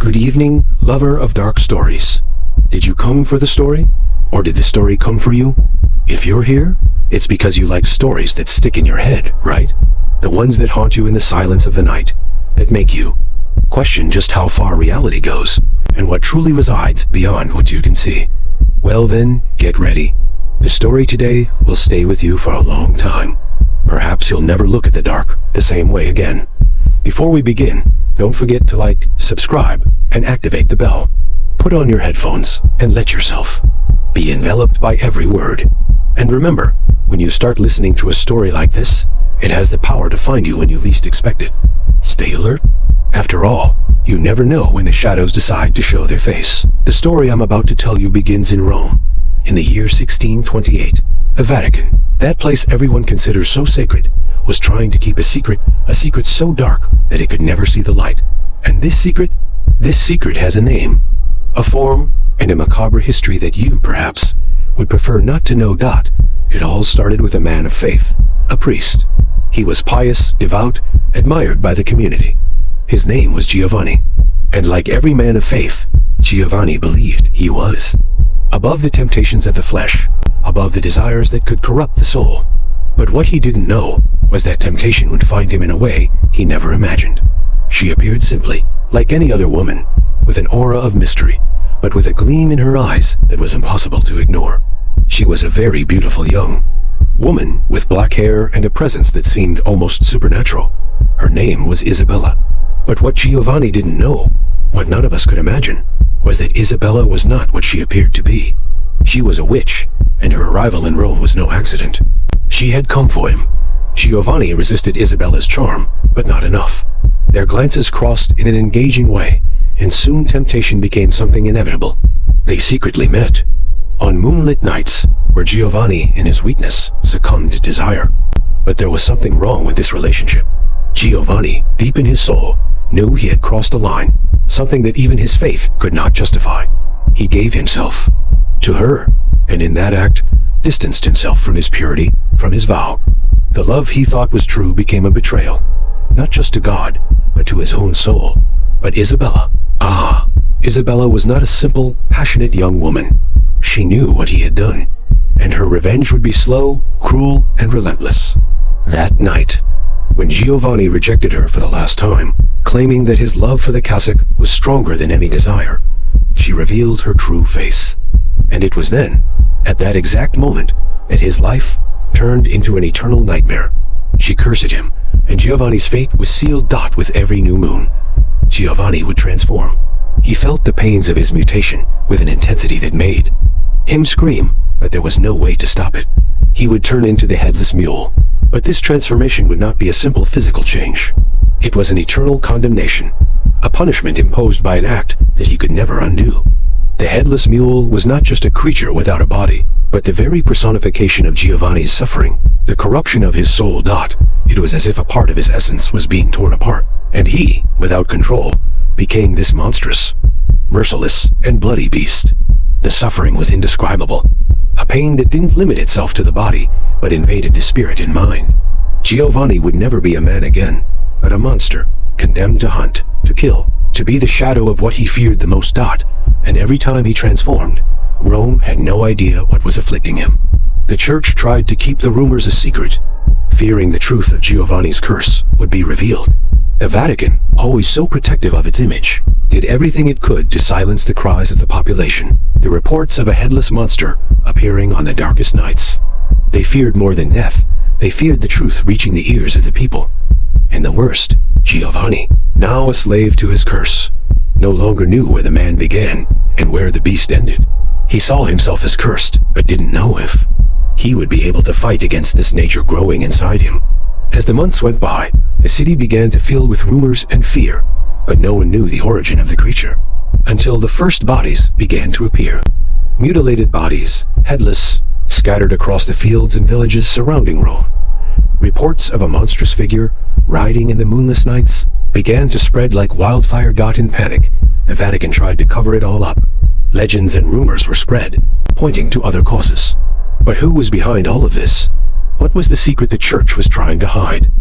Good evening, lover of dark stories. Did you come for the story? Or did the story come for you? If you're here, it's because you like stories that stick in your head, right? The ones that haunt you in the silence of the night, that make you question just how far reality goes, and what truly resides beyond what you can see. Well then, get ready. The story today will stay with you for a long time. Perhaps you'll never look at the dark the same way again. Before we begin, don't forget to like, subscribe, and activate the bell. Put on your headphones and let yourself be enveloped by every word. And remember, when you start listening to a story like this, it has the power to find you when you least expect it. Stay alert. After all, you never know when the shadows decide to show their face. The story I'm about to tell you begins in Rome, in the year 1628. The Vatican, that place everyone considers so sacred, was trying to keep a secret so dark that it could never see the light. And this secret has a name, a form, and a macabre history that you, perhaps, would prefer not to know. It all started with a man of faith, a priest. He was pious, devout, admired by the community. His name was Giovanni. And like every man of faith, Giovanni believed he was above the temptations of the flesh, above the desires that could corrupt the soul. But what he didn't know was that temptation would find him in a way he never imagined. She appeared simply, like any other woman, with an aura of mystery, but with a gleam in her eyes that was impossible to ignore. She was a very beautiful young woman with black hair and a presence that seemed almost supernatural. Her name was Isabella. But what Giovanni didn't know, what none of us could imagine, was that Isabella was not what she appeared to be. She was a witch, and her arrival in Rome was no accident. She had come for him. Giovanni resisted Isabella's charm, but not enough. Their glances crossed in an engaging way, and soon temptation became something inevitable. They secretly met on moonlit nights, where Giovanni, in his weakness, succumbed to desire. But there was something wrong with this relationship. Giovanni, deep in his soul, knew he had crossed a line, something that even his faith could not justify. He gave himself to her, and in that act, distanced himself from his purity, from his vow. The love he thought was true became a betrayal, not just to God, but to his own soul. But Isabella, Isabella was not a simple, passionate young woman. She knew what he had done, and her revenge would be slow, cruel, and relentless. That night, when Giovanni rejected her for the last time, claiming that his love for the cassock was stronger than any desire, she revealed her true face. And it was then, at that exact moment, that his life turned into an eternal nightmare. She cursed him, and Giovanni's fate was sealed. With every new moon, Giovanni would transform. He felt the pains of his mutation with an intensity that made him scream, but there was no way to stop it. He would turn into the Headless Mule. But this transformation would not be a simple physical change. It was an eternal condemnation, a punishment imposed by an act that he could never undo. The Headless Mule was not just a creature without a body, but the very personification of Giovanni's suffering, the corruption of his soul. It was as if a part of his essence was being torn apart, and he, without control, became this monstrous, merciless, and bloody beast. The suffering was indescribable, a pain that didn't limit itself to the body, but invaded the spirit and mind. Giovanni would never be a man again, but a monster, condemned to hunt, to kill, to be the shadow of what he feared the most. And every time he transformed, Rome had no idea what was afflicting him. The church tried to keep the rumors a secret, fearing the truth of Giovanni's curse would be revealed. The Vatican, always so protective of its image, did everything it could to silence the cries of the population, the reports of a headless monster appearing on the darkest nights. They feared more than death. They feared the truth reaching the ears of the people. And the worst, Giovanni, now a slave to his curse, no longer knew where the man began and where the beast ended. He saw himself as cursed, but didn't know if he would be able to fight against this nature growing inside him. As the months went by, the city began to fill with rumors and fear, but no one knew the origin of the creature, until the first bodies began to appear. Mutilated bodies, headless, scattered across the fields and villages surrounding Rome. Reports of a monstrous figure riding in the moonless nights began to spread like wildfire. In panic, the Vatican tried to cover it all up. Legends and rumors were spread, pointing to other causes. But who was behind all of this? What was the secret the church was trying to hide?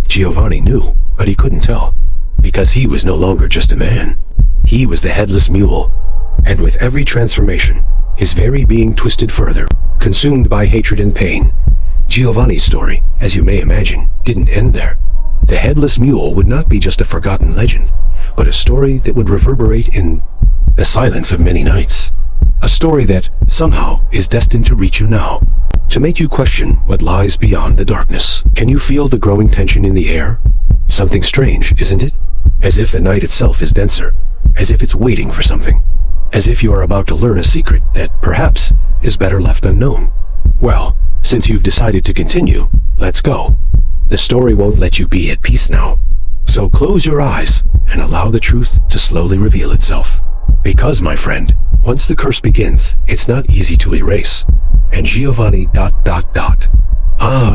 Giovanni knew, but he couldn't tell, because he was no longer just a man. He was the Headless Mule, and with every transformation, his very being twisted further, consumed by hatred and pain. Giovanni's story, as you may imagine, didn't end there. The Headless Mule would not be just a forgotten legend, but a story that would reverberate in the silence of many nights. A story that, somehow, is destined to reach you now, to make you question what lies beyond the darkness. Can you feel the growing tension in the air? Something strange, isn't it? As if the night itself is denser, as if it's waiting for something, as if you are about to learn a secret that, perhaps, is better left unknown. Well, since you've decided to continue, let's go. The story won't let you be at peace now. So close your eyes and allow the truth to slowly reveal itself. Because, my friend, once the curse begins, it's not easy to erase. And Giovanni ...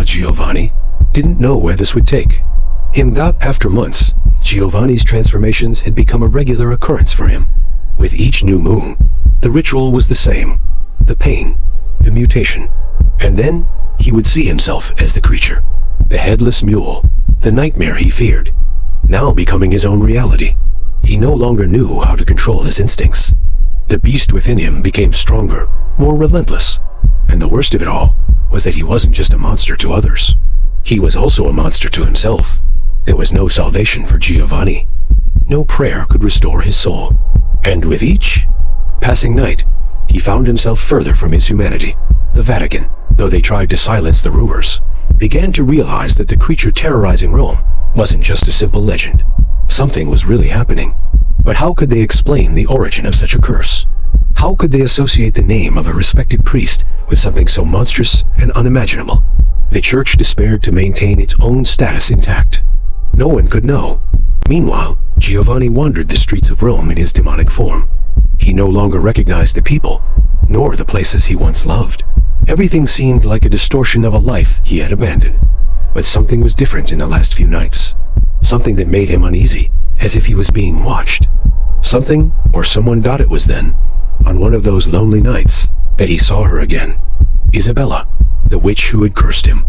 Giovanni didn't know where this would take him. After months, Giovanni's transformations had become a regular occurrence for him. With each new moon, the ritual was the same. The pain, the mutation. And then, he would see himself as the creature. The Headless Mule, the nightmare he feared, now becoming his own reality. He no longer knew how to control his instincts. The beast within him became stronger, more relentless. And the worst of it all was that he wasn't just a monster to others. He was also a monster to himself. There was no salvation for Giovanni. No prayer could restore his soul. And with each passing night, he found himself further from his humanity. The Vatican, though they tried to silence the rumors, began to realize that the creature terrorizing Rome wasn't just a simple legend. Something was really happening. But how could they explain the origin of such a curse? How could they associate the name of a respected priest with something so monstrous and unimaginable? The church despaired to maintain its own status intact. No one could know. Meanwhile, Giovanni wandered the streets of Rome in his demonic form. He no longer recognized the people, nor the places he once loved. Everything seemed like a distortion of a life he had abandoned. But something was different in the last few nights. Something that made him uneasy, as if he was being watched. Something, or someone. It was then, on one of those lonely nights, that he saw her again. Isabella, the witch who had cursed him.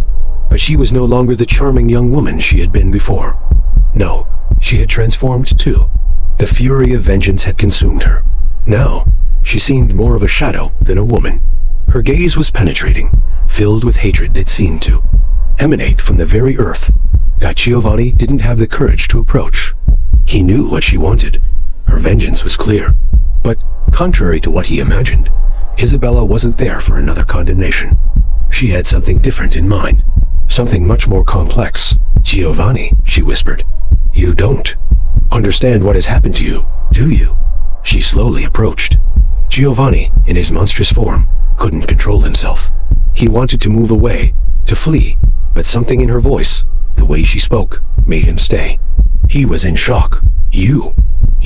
But she was no longer the charming young woman she had been before. No, she had transformed too. The fury of vengeance had consumed her. Now, she seemed more of a shadow than a woman. Her gaze was penetrating, filled with hatred that seemed to emanate from the very earth that Giovanni didn't have the courage to approach. He knew what she wanted. Her vengeance was clear. But, contrary to what he imagined, Isabella wasn't there for another condemnation. She had something different in mind. Something much more complex. Giovanni, she whispered. You don't understand what has happened to you, do you? She slowly approached. Giovanni, in his monstrous form, couldn't control himself. He wanted to move away, to flee, but something in her voice, the way she spoke, made him stay. He was in shock. You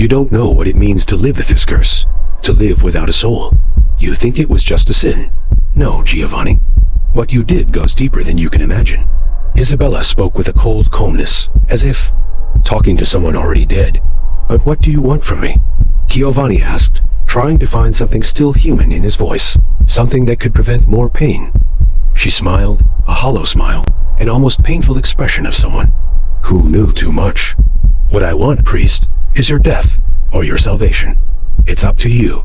don't know what it means to live with this curse, to live without a soul. You think it was just a sin. No, Giovanni. What you did goes deeper than you can imagine. Isabella spoke with a cold calmness, as if talking to someone already dead. But what do you want from me? Giovanni asked, trying to find something still human in his voice, something that could prevent more pain. She smiled, a hollow smile, an almost painful expression of someone who knew too much. What I want, priest, is your death or your salvation. It's up to you,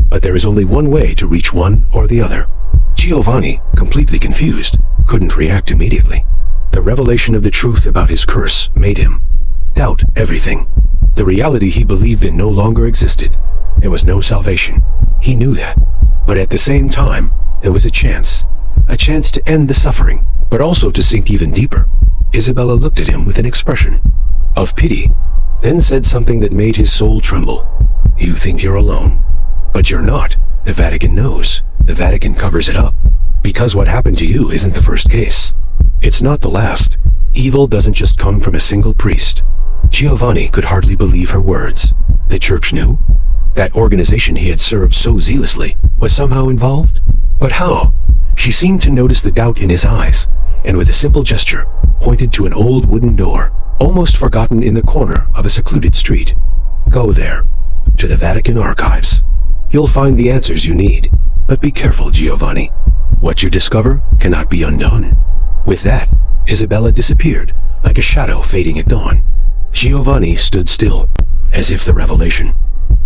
but there is only one way to reach one or the other. Giovanni, completely confused, couldn't react immediately. The revelation of the truth about his curse made him doubt everything. The reality he believed in no longer existed. There was no salvation. He knew that. But at the same time, there was a chance to end the suffering, but also to sink even deeper. Isabella looked at him with an expression of pity, then said something that made his soul tremble. You think you're alone, but you're not. The Vatican knows. The Vatican covers it up. Because what happened to you isn't the first case. It's not the last. Evil doesn't just come from a single priest. Giovanni could hardly believe her words. The church knew? That organization he had served so zealously was somehow involved? But how? She seemed to notice the doubt in his eyes, and with a simple gesture, pointed to an old wooden door, almost forgotten in the corner of a secluded street. Go there, to the Vatican archives. You'll find the answers you need. But be careful, Giovanni. What you discover cannot be undone. With that, Isabella disappeared, like a shadow fading at dawn. Giovanni stood still, as if the revelation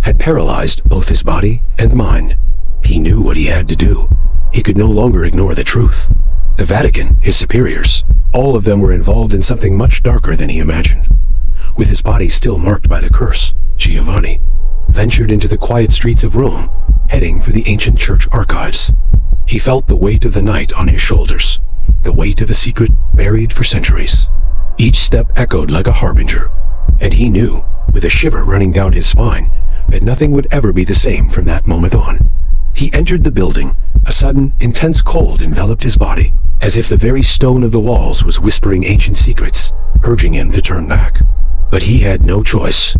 had paralyzed both his body and mind. He knew what he had to do. He could no longer ignore the truth. The Vatican, his superiors, all of them were involved in something much darker than he imagined. With his body still marked by the curse, Giovanni ventured into the quiet streets of Rome, heading for the ancient church archives. He felt the weight of the night on his shoulders, the weight of a secret buried for centuries. Each step echoed like a harbinger, and he knew, with a shiver running down his spine, that nothing would ever be the same from that moment on. He entered the building. A sudden, intense cold enveloped his body, as if the very stone of the walls was whispering ancient secrets, urging him to turn back. But he had no choice.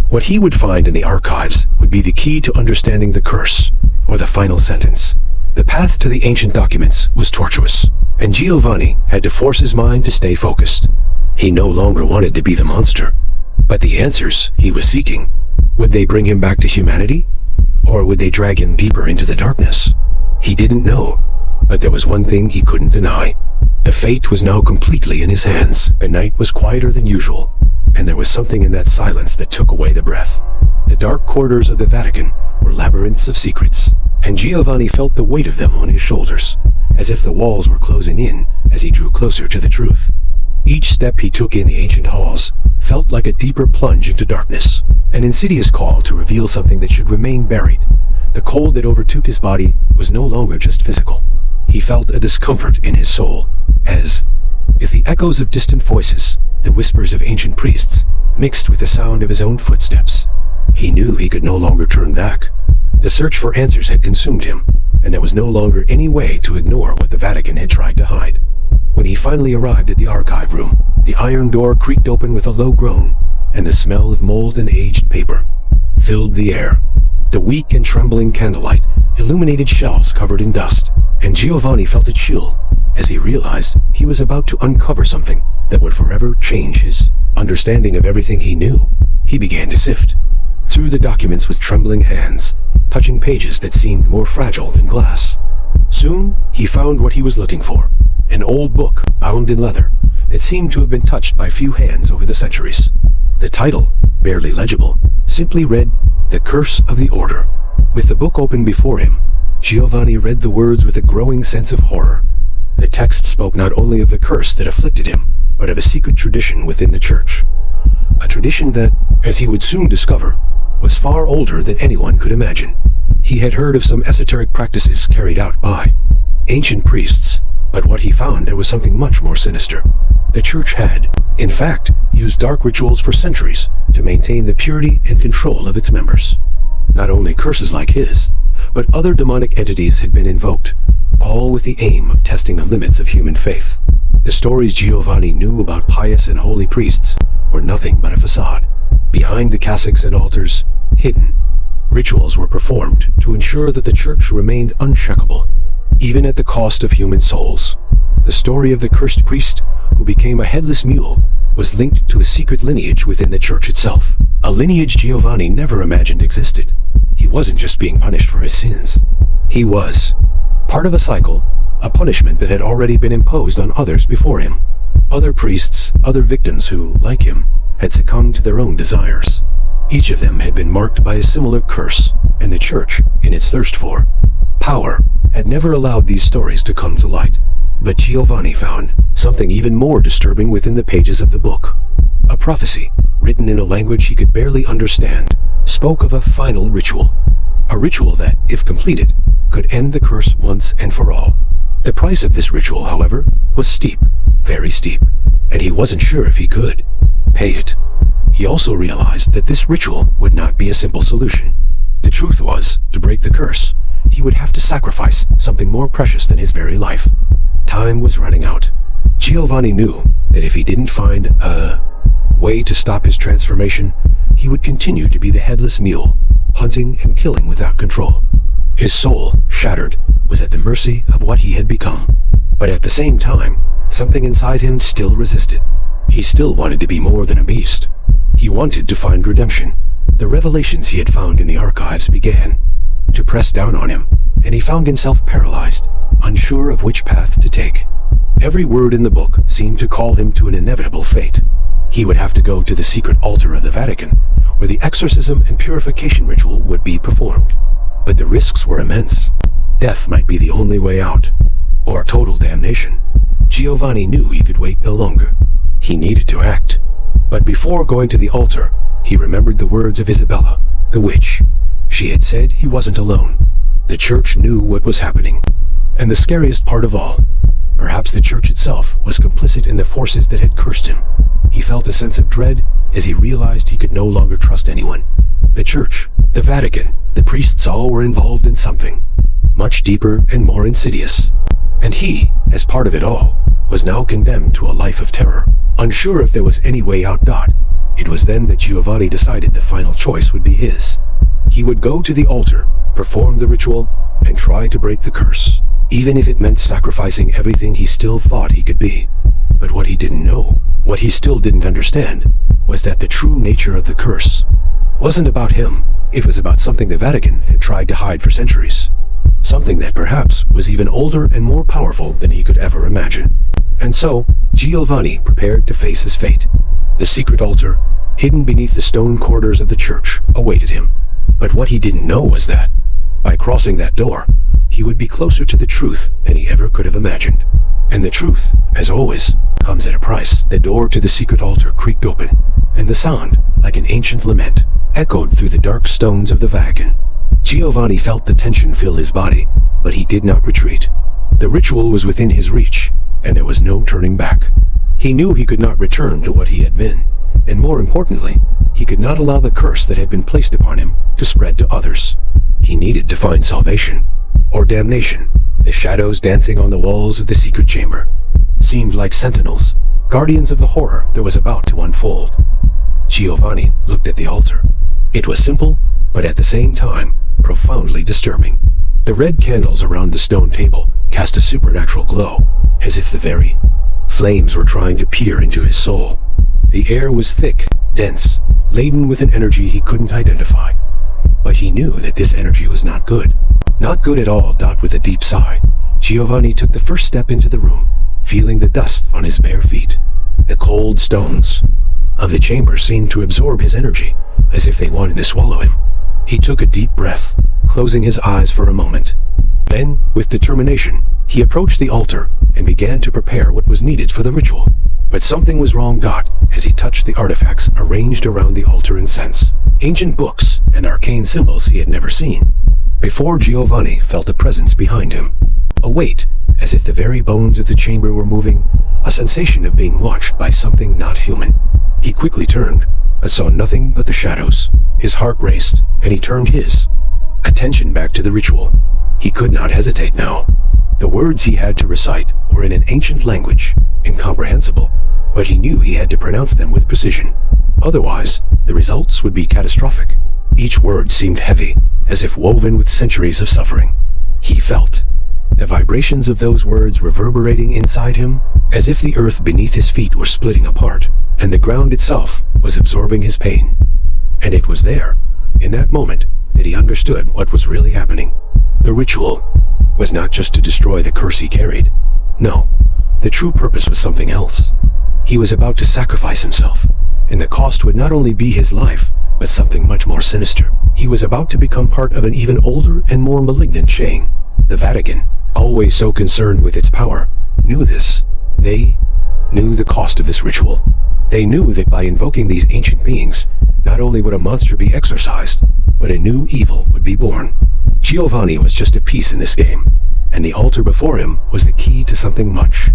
What he would find in the archives would be the key to understanding the curse, or the final sentence. The path to the ancient documents was tortuous, and Giovanni had to force his mind to stay focused. He no longer wanted to be the monster, but the answers he was seeking. Would they bring him back to humanity? Or would they drag him deeper into the darkness? He didn't know, but there was one thing he couldn't deny. The fate was now completely in his hands. The night was quieter than usual, and there was something in that silence that took away the breath. The dark corridors of the Vatican were labyrinths of secrets, and Giovanni felt the weight of them on his shoulders, as if the walls were closing in as he drew closer to the truth. Each step he took in the ancient halls felt like a deeper plunge into darkness, an insidious call to reveal something that should remain buried. The cold that overtook his body was no longer just physical. He felt a discomfort in his soul, as if the echoes of distant voices, the whispers of ancient priests, mixed with the sound of his own footsteps. He knew he could no longer turn back. The search for answers had consumed him, and there was no longer any way to ignore what the Vatican had tried to hide. When he finally arrived at the archive room, the iron door creaked open with a low groan, and the smell of mold and aged paper filled the air. The weak and trembling candlelight illuminated shelves covered in dust, and Giovanni felt a chill as he realized he was about to uncover something that would forever change his understanding of everything he knew. He began to sift through the documents with trembling hands, touching pages that seemed more fragile than glass. Soon, he found what he was looking for, an old book bound in leather that seemed to have been touched by few hands over the centuries. The title, barely legible, simply read, "The Curse of the Order." With the book open before him, Giovanni read the words with a growing sense of horror. The text spoke not only of the curse that afflicted him, but of a secret tradition within the church. A tradition that, as he would soon discover, was far older than anyone could imagine. He had heard of some esoteric practices carried out by ancient priests, but what he found there was something much more sinister. The church had, in fact, used dark rituals for centuries to maintain the purity and control of its members. Not only curses like his, but other demonic entities had been invoked, all with the aim of testing the limits of human faith. The stories Giovanni knew about pious and holy priests were nothing but a facade. Behind the cassocks and altars, hidden, rituals were performed to ensure that the church remained uncheckable, even at the cost of human souls. The story of the cursed priest who became a headless mule was linked to a secret lineage within the church itself, a lineage Giovanni never imagined existed. He wasn't just being punished for his sins. He was part of a cycle, a punishment that had already been imposed on others before him. Other priests, other victims who, like him, had succumbed to their own desires. Each of them had been marked by a similar curse, and the church, in its thirst for power, had never allowed these stories to come to light. But Giovanni found something even more disturbing within the pages of the book. A prophecy, written in a language he could barely understand, spoke of a final ritual. A ritual that, if completed, could end the curse once and for all. The price of this ritual, however, was steep, very steep, and he wasn't sure if he could pay it. He also realized that this ritual would not be a simple solution. The truth was, to break the curse, he would have to sacrifice something more precious than his very life. Time was running out. Giovanni knew that if he didn't find a way to stop his transformation, he would continue to be the headless mule, hunting and killing without control. His soul, shattered, was at the mercy of what he had become. But at the same time, something inside him still resisted. He still wanted to be more than a beast. He wanted to find redemption. The revelations he had found in the archives began to press down on him, and he found himself paralyzed, unsure of which path to take. Every word in the book seemed to call him to an inevitable fate. He would have to go to the secret altar of the Vatican, where the exorcism and purification ritual would be performed. But the risks were immense. Death might be the only way out, or total damnation. Giovanni knew he could wait no longer. He needed to act. But before going to the altar, he remembered the words of Isabella, the witch. She had said he wasn't alone. The church knew what was happening. And the scariest part of all, perhaps the church itself was complicit in the forces that had cursed him. He felt a sense of dread as he realized he could no longer trust anyone. The church, the Vatican, the priests all were involved in something much deeper and more insidious. And he, as part of it all, was now condemned to a life of terror. Unsure if there was any way out. It was then that Giovanni decided the final choice would be his. He would go to the altar, perform the ritual, and try to break the curse, even if it meant sacrificing everything he still thought he could be. But what he didn't know, what he still didn't understand, was that the true nature of the curse wasn't about him. It was about something the Vatican had tried to hide for centuries. Something that perhaps was even older and more powerful than he could ever imagine. And so, Giovanni prepared to face his fate. The secret altar, hidden beneath the stone corridors of the church, awaited him. But what he didn't know was that, by crossing that door, he would be closer to the truth than he ever could have imagined. And the truth, as always, comes at a price. The door to the secret altar creaked open, and the sound, like an ancient lament, echoed through the dark stones of the Vatican. Giovanni felt the tension fill his body, but he did not retreat. The ritual was within his reach, and there was no turning back. He knew he could not return to what he had been, and more importantly, he could not allow the curse that had been placed upon him to spread to others. He needed to find salvation, or damnation. The shadows dancing on the walls of the secret chamber seemed like sentinels, guardians of the horror that was about to unfold. Giovanni looked at the altar. It was simple, but at the same time, profoundly disturbing. The red candles around the stone table cast a supernatural glow, as if the very flames were trying to peer into his soul. The air was thick, dense, laden with an energy he couldn't identify. But he knew that this energy was not good. Not good at all. With a deep sigh, Giovanni took the first step into the room, feeling the dust on his bare feet. The cold stones of the chamber seemed to absorb his energy, as if they wanted to swallow him. He took a deep breath, closing his eyes for a moment. Then, with determination, he approached the altar and began to prepare what was needed for the ritual. But something was wrong. As he touched the artifacts arranged around the altar incense, ancient books and arcane symbols he had never seen. Before Giovanni felt a presence behind him. A weight, as if the very bones of the chamber were moving, a sensation of being watched by something not human. He quickly turned, but saw nothing but the shadows. His heart raced, and he turned his attention back to the ritual. He could not hesitate now. The words he had to recite were in an ancient language, incomprehensible, but he knew he had to pronounce them with precision. Otherwise, the results would be catastrophic. Each word seemed heavy, as if woven with centuries of suffering. He felt the vibrations of those words reverberating inside him, as if the earth beneath his feet were splitting apart, and the ground itself was absorbing his pain. And it was there, in that moment, that he understood what was really happening. The ritual was not just to destroy the curse he carried. No, the true purpose was something else. He was about to sacrifice himself, and the cost would not only be his life, but something much more sinister. He was about to become part of an even older and more malignant chain. The Vatican, always so concerned with its power, knew this. They knew the cost of this ritual. They knew that by invoking these ancient beings, not only would a monster be exorcised, but a new evil would be born. Giovanni was just a piece in this game, and the altar before him was the key to something much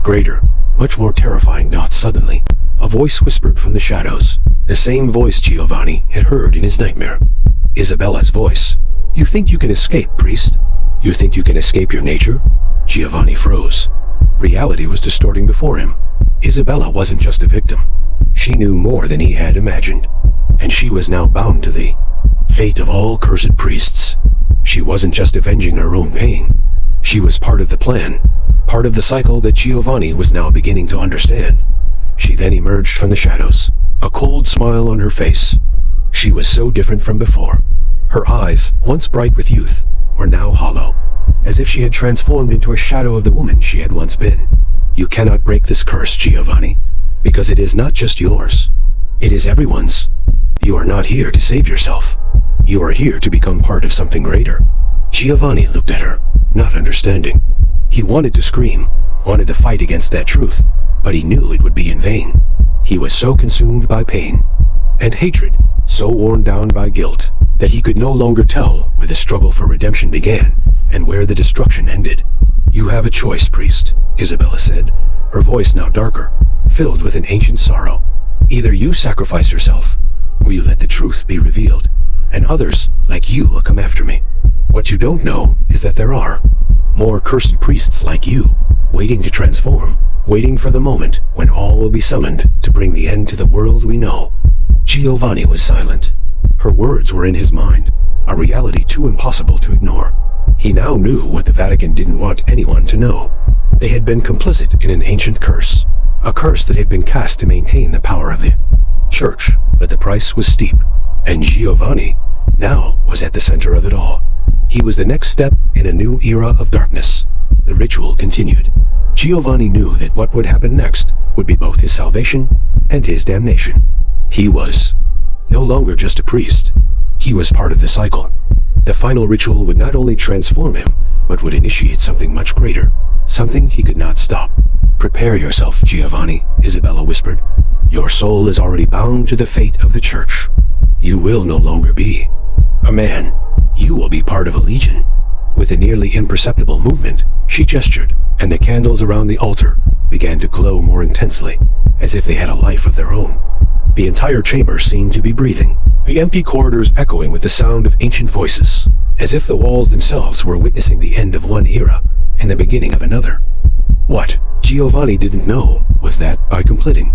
greater, much more terrifying. Suddenly, a voice whispered from the shadows, the same voice Giovanni had heard in his nightmare. Isabella's voice. "You think you can escape, priest? You think you can escape your nature?" Giovanni froze. Reality was distorting before him. Isabella wasn't just a victim. She knew more than he had imagined, and she was now bound to the fate of all cursed priests. She wasn't just avenging her own pain. She was part of the plan, part of the cycle that Giovanni was now beginning to understand. She then emerged from the shadows, a cold smile on her face. She was so different from before. Her eyes, once bright with youth, were now hollow, as if she had transformed into a shadow of the woman she had once been. "You cannot break this curse, Giovanni, because it is not just yours. It is everyone's." You are not here to save yourself. You are here to become part of something greater. Giovanni looked at her, not understanding. He wanted to scream, wanted to fight against that truth, but he knew it would be in vain. He was so consumed by pain and hatred, so worn down by guilt, that he could no longer tell where the struggle for redemption began and where the destruction ended. You have a choice, priest, Isabella said, her voice now darker, filled with an ancient sorrow. Either you sacrifice yourself, or you let the truth be revealed, and others, like you, will come after me. What you don't know is that there are more cursed priests like you, waiting to transform, waiting for the moment when all will be summoned to bring the end to the world we know. Giovanni was silent. Her words were in his mind, a reality too impossible to ignore. He now knew what the Vatican didn't want anyone to know. They had been complicit in an ancient curse, a curse that had been cast to maintain the power of the Church, but the price was steep, and Giovanni now was at the center of it all. He was the next step in a new era of darkness. The ritual continued. Giovanni knew that what would happen next would be both his salvation and his damnation. He was no longer just a priest. He was part of the cycle. The final ritual would not only transform him, but would initiate something much greater, something he could not stop. Prepare yourself, Giovanni, Isabella whispered. Your soul is already bound to the fate of the Church. You will no longer be a man. You will be part of a legion. With a nearly imperceptible movement, she gestured, and the candles around the altar began to glow more intensely, as if they had a life of their own. The entire chamber seemed to be breathing, the empty corridors echoing with the sound of ancient voices, as if the walls themselves were witnessing the end of one era and the beginning of another. What Giovanni didn't know was that by completing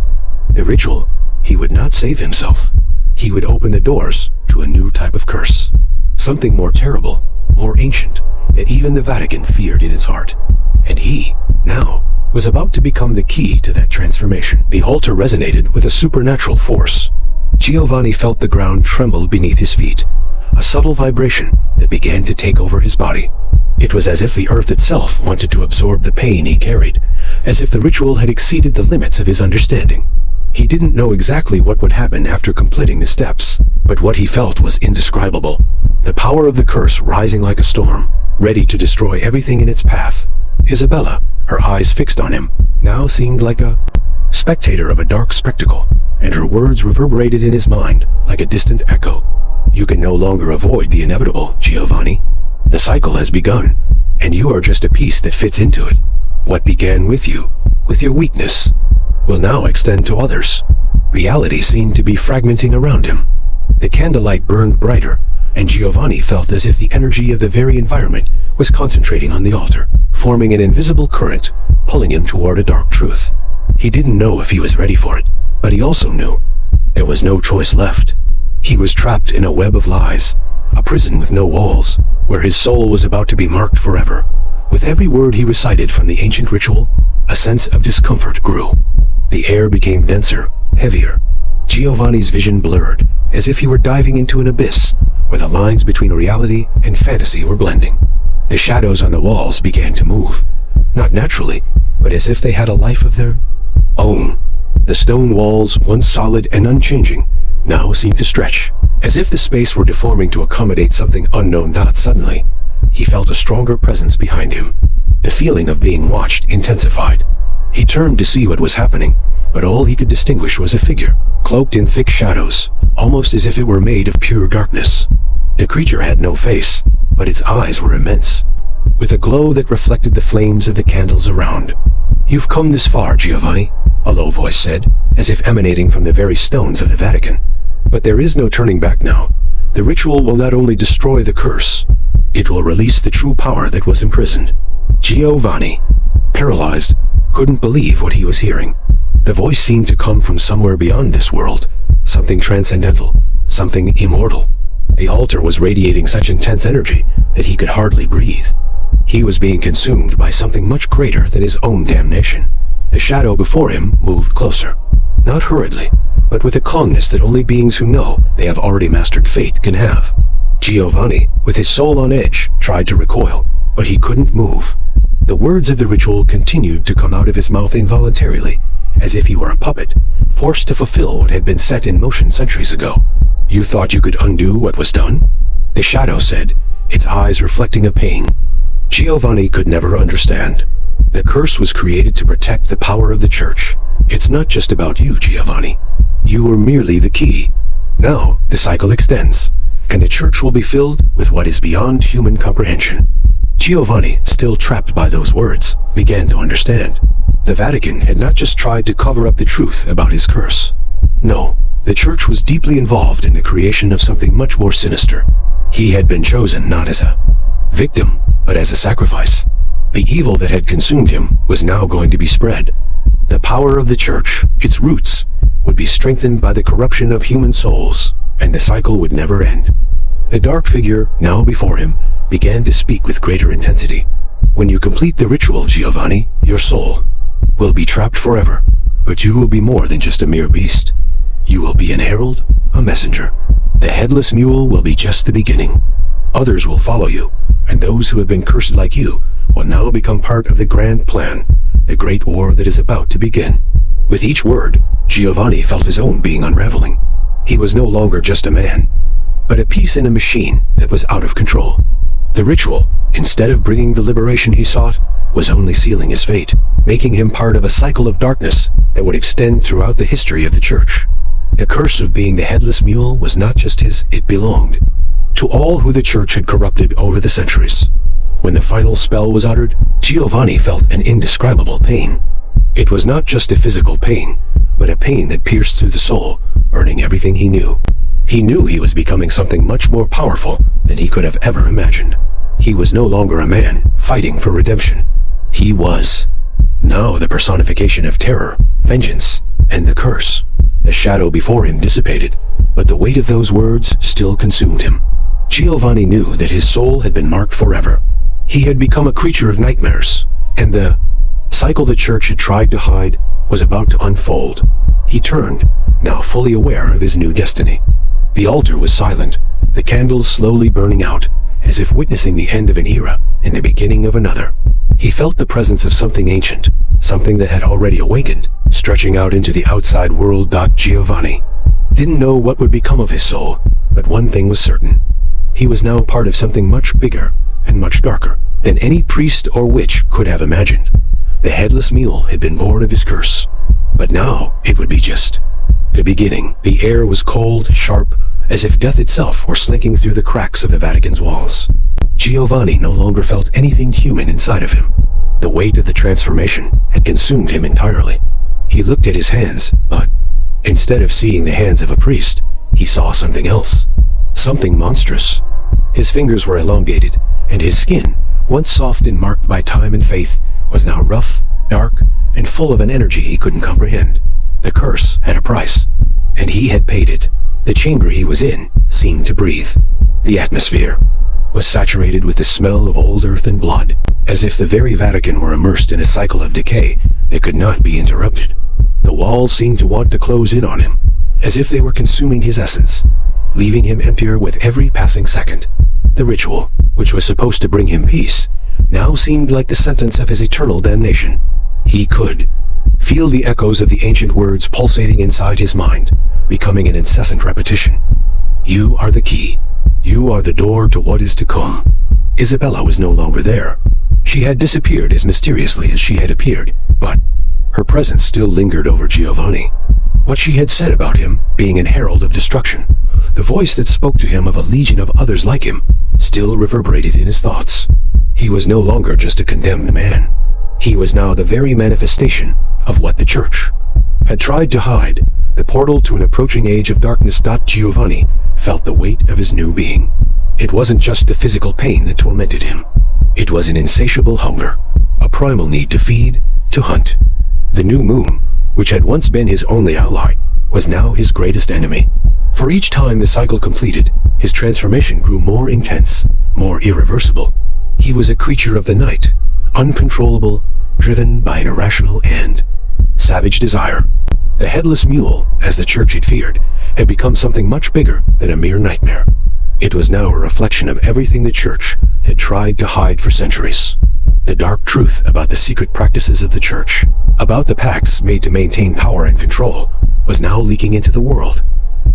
the ritual, he would not save himself. He would open the doors to a new type of curse. Something more terrible, more ancient, that even the Vatican feared in its heart. And he, now, was about to become the key to that transformation. The altar resonated with a supernatural force. Giovanni felt the ground tremble beneath his feet, a subtle vibration that began to take over his body. It was as if the earth itself wanted to absorb the pain he carried, as if the ritual had exceeded the limits of his understanding. He didn't know exactly what would happen after completing the steps, but what he felt was indescribable. The power of the curse rising like a storm, ready to destroy everything in its path. Isabella, her eyes fixed on him, now seemed like a spectator of a dark spectacle, and her words reverberated in his mind like a distant echo. You can no longer avoid the inevitable, Giovanni. The cycle has begun, and you are just a piece that fits into it. What began with you, with your weakness, will now extend to others. Reality seemed to be fragmenting around him. The candlelight burned brighter, and Giovanni felt as if the energy of the very environment was concentrating on the altar, forming an invisible current, pulling him toward a dark truth. He didn't know if he was ready for it, but he also knew there was no choice left. He was trapped in a web of lies, a prison with no walls, where his soul was about to be marked forever. With every word he recited from the ancient ritual, a sense of discomfort grew. The air became denser, heavier. Giovanni's vision blurred, as if he were diving into an abyss, where the lines between reality and fantasy were blending. The shadows on the walls began to move, not naturally, but as if they had a life of their own. The stone walls, once solid and unchanging, now seemed to stretch, as if the space were deforming to accommodate something unknown. Not suddenly, he felt a stronger presence behind him. The feeling of being watched intensified. He turned to see what was happening, but all he could distinguish was a figure, cloaked in thick shadows, almost as if it were made of pure darkness. The creature had no face, but its eyes were immense, with a glow that reflected the flames of the candles around. You've come this far, Giovanni, a low voice said, as if emanating from the very stones of the Vatican. But there is no turning back now. The ritual will not only destroy the curse, it will release the true power that was imprisoned. Giovanni, paralyzed, couldn't believe what he was hearing. The voice seemed to come from somewhere beyond this world, something transcendental, something immortal. The altar was radiating such intense energy that he could hardly breathe. He was being consumed by something much greater than his own damnation. The shadow before him moved closer, not hurriedly, but with a calmness that only beings who know they have already mastered fate can have. Giovanni, with his soul on edge, tried to recoil, but he couldn't move. The words of the ritual continued to come out of his mouth involuntarily, as if he were a puppet, forced to fulfill what had been set in motion centuries ago. "You thought you could undo what was done?" the shadow said, its eyes reflecting a pain. Giovanni could never understand. The curse was created to protect the power of the church. "It's not just about you, Giovanni. You were merely the key. Now, the cycle extends, and the church will be filled with what is beyond human comprehension." Giovanni, still trapped by those words, began to understand. The Vatican had not just tried to cover up the truth about his curse. No, the church was deeply involved in the creation of something much more sinister. He had been chosen not as a victim, but as a sacrifice. The evil that had consumed him was now going to be spread. The power of the church, its roots, would be strengthened by the corruption of human souls, and the cycle would never end. The dark figure, now before him, began to speak with greater intensity. "When you complete the ritual, Giovanni, your soul will be trapped forever, but you will be more than just a mere beast. You will be an herald, a messenger. The Headless Mule will be just the beginning. Others will follow you, and those who have been cursed like you will now become part of the grand plan, the great war that is about to begin." With each word, Giovanni felt his own being unraveling. He was no longer just a man, but a piece in a machine that was out of control. The ritual, instead of bringing the liberation he sought, was only sealing his fate, making him part of a cycle of darkness that would extend throughout the history of the church. The curse of being the Headless Mule was not just his, it belonged to all who the church had corrupted over the centuries. When the final spell was uttered, Giovanni felt an indescribable pain. It was not just a physical pain, but a pain that pierced through the soul, burning everything he knew. He knew he was becoming something much more powerful than he could have ever imagined. He was no longer a man fighting for redemption. He was now the personification of terror, vengeance, and the curse. The shadow before him dissipated, but the weight of those words still consumed him. Giovanni knew that his soul had been marked forever. He had become a creature of nightmares, and the cycle the church had tried to hide was about to unfold. He turned, now fully aware of his new destiny. The altar was silent, the candles slowly burning out, as if witnessing the end of an era and the beginning of another. He felt the presence of something ancient, something that had already awakened, stretching out into the outside world. Giovanni didn't know what would become of his soul, but one thing was certain. He was now part of something much bigger and much darker than any priest or witch could have imagined. The Headless Mule had been born of his curse, but now it would be just the beginning. The air was cold, sharp, as if death itself were slinking through the cracks of the Vatican's walls. Giovanni no longer felt anything human inside of him. The weight of the transformation had consumed him entirely. He looked at his hands, but instead of seeing the hands of a priest, he saw something else. Something monstrous. His fingers were elongated, and his skin, once soft and marked by time and faith, was now rough, dark, and full of an energy he couldn't comprehend. The curse had a price, and he had paid it. The chamber he was in seemed to breathe. The atmosphere was saturated with the smell of old earth and blood, as if the very Vatican were immersed in a cycle of decay that could not be interrupted. The walls seemed to want to close in on him, as if they were consuming his essence, leaving him emptier with every passing second. The ritual, which was supposed to bring him peace, now seemed like the sentence of his eternal damnation. He could feel the echoes of the ancient words pulsating inside his mind, becoming an incessant repetition. "You are the key. You are the door to what is to come." Isabella was no longer there. She had disappeared as mysteriously as she had appeared, but her presence still lingered over Giovanni. What she had said about him being an herald of destruction, the voice that spoke to him of a legion of others like him, still reverberated in his thoughts. He was no longer just a condemned man. He was now the very manifestation of what the church had tried to hide, the portal to an approaching age of darkness. Giovanni felt the weight of his new being. It wasn't just the physical pain that tormented him. It was an insatiable hunger, a primal need to feed, to hunt. The new moon, which had once been his only ally, was now his greatest enemy. For each time the cycle completed, his transformation grew more intense, more irreversible. He was a creature of the night, uncontrollable, driven by an irrational and savage desire. The Headless Mule, as the church had feared, had become something much bigger than a mere nightmare. It was now a reflection of everything the church had tried to hide for centuries. The dark truth about the secret practices of the church, about the pacts made to maintain power and control, was now leaking into the world.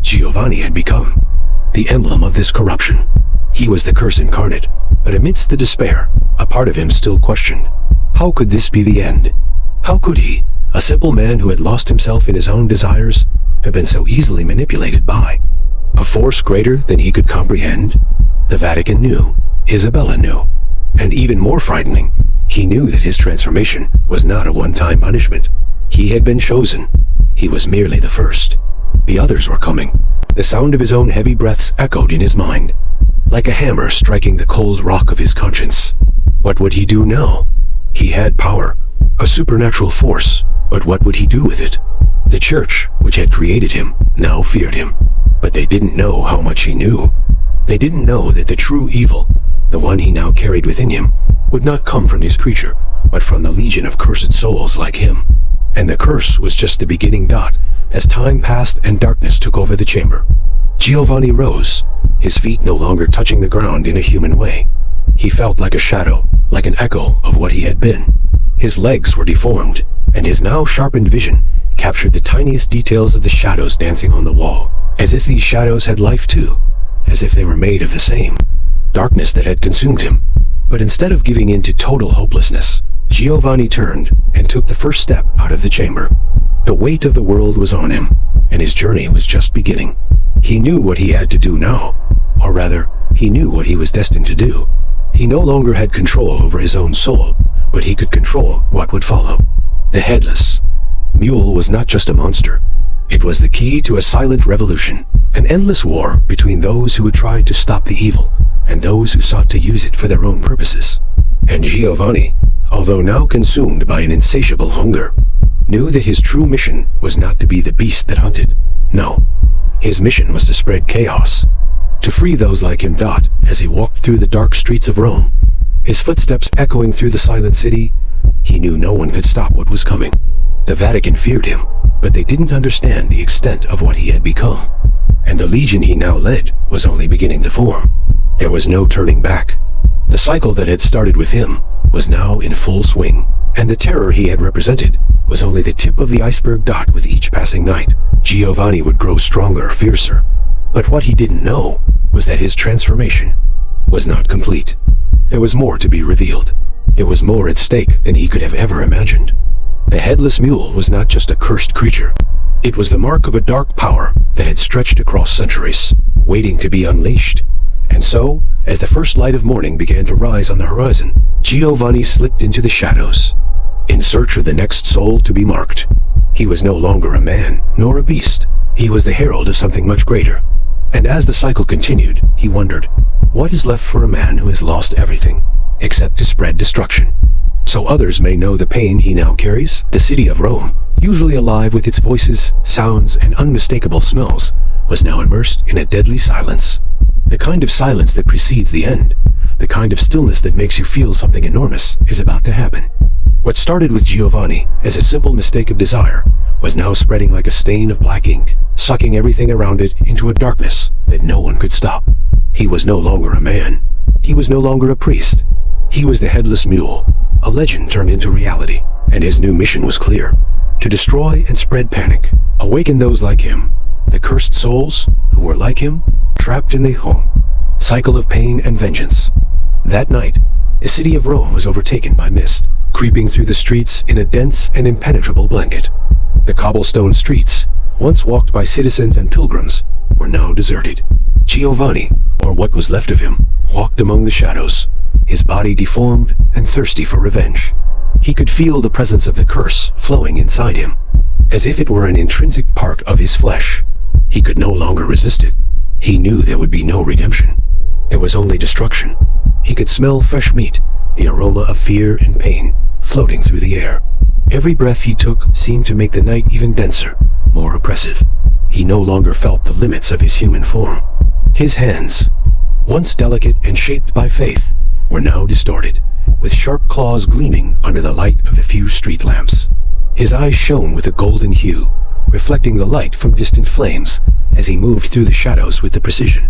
Giovanni had become the emblem of this corruption. He was the curse incarnate, but amidst the despair, a part of him still questioned. How could this be the end? How could he, a simple man who had lost himself in his own desires, have been so easily manipulated by a force greater than he could comprehend? The Vatican knew, Isabella knew, and even more frightening, he knew that his transformation was not a one-time punishment. He had been chosen. He was merely the first. The others were coming. The sound of his own heavy breaths echoed in his mind, like a hammer striking the cold rock of his conscience. What would he do now? He had power, a supernatural force, but what would he do with it? The church, which had created him, now feared him, but they didn't know how much he knew. They didn't know that the true evil, the one he now carried within him, would not come from his creature, but from the legion of cursed souls like him. And the curse was just the beginning dot, as time passed and darkness took over the chamber. Giovanni rose, his feet no longer touching the ground in a human way. He felt like a shadow, like an echo of what he had been. His legs were deformed, and his now sharpened vision captured the tiniest details of the shadows dancing on the wall, as if these shadows had life too, as if they were made of the same darkness that had consumed him. But instead of giving in to total hopelessness, Giovanni turned and took the first step out of the chamber. The weight of the world was on him, and his journey was just beginning. He knew what he had to do now, or rather, he knew what he was destined to do. He no longer had control over his own soul, but he could control what would follow. The Headless Mule was not just a monster. It was the key to a silent revolution, an endless war between those who would try to stop the evil and those who sought to use it for their own purposes. And Giovanni, although now consumed by an insatiable hunger, knew that his true mission was not to be the beast that hunted. No, his mission was to spread chaos, to free those like him. As he walked through the dark streets of Rome, his footsteps echoing through the silent city, he knew no one could stop what was coming. The Vatican feared him, but they didn't understand the extent of what he had become. And the legion he now led was only beginning to form. There was no turning back. The cycle that had started with him was now in full swing, and the terror he had represented was only the tip of the iceberg. With each passing night, Giovanni would grow stronger, fiercer. But what he didn't know was that his transformation was not complete. There was more to be revealed. There was more at stake than he could have ever imagined. The Headless Mule was not just a cursed creature. It was the mark of a dark power that had stretched across centuries, waiting to be unleashed. And so, as the first light of morning began to rise on the horizon, Giovanni slipped into the shadows, in search of the next soul to be marked. He was no longer a man, nor a beast. He was the herald of something much greater. And as the cycle continued, he wondered, what is left for a man who has lost everything, except to spread destruction? So others may know the pain he now carries. The city of Rome, usually alive with its voices, sounds, and unmistakable smells, was now immersed in a deadly silence. The kind of silence that precedes the end, the kind of stillness that makes you feel something enormous is about to happen. What started with Giovanni as a simple mistake of desire was now spreading like a stain of black ink, sucking everything around it into a darkness that no one could stop. He was no longer a man. He was no longer a priest. He was the Headless Mule, a legend turned into reality, and his new mission was clear: to destroy and spread panic, awaken those like him, the cursed souls who were like him, trapped in the home cycle of pain and vengeance. That night, the city of Rome was overtaken by mist, creeping through the streets in a dense and impenetrable blanket. The cobblestone streets, once walked by citizens and pilgrims, were now deserted. Giovanni, or what was left of him, walked among the shadows, his body deformed and thirsty for revenge. He could feel the presence of the curse flowing inside him, as if it were an intrinsic part of his flesh. He could no longer resist it. He knew there would be no redemption. There was only destruction. He could smell fresh meat, the aroma of fear and pain floating through the air. Every breath he took seemed to make the night even denser, more oppressive. He no longer felt the limits of his human form. His hands, once delicate and shaped by faith, were now distorted, with sharp claws gleaming under the light of the few street lamps. His eyes shone with a golden hue, reflecting the light from distant flames as he moved through the shadows with the precision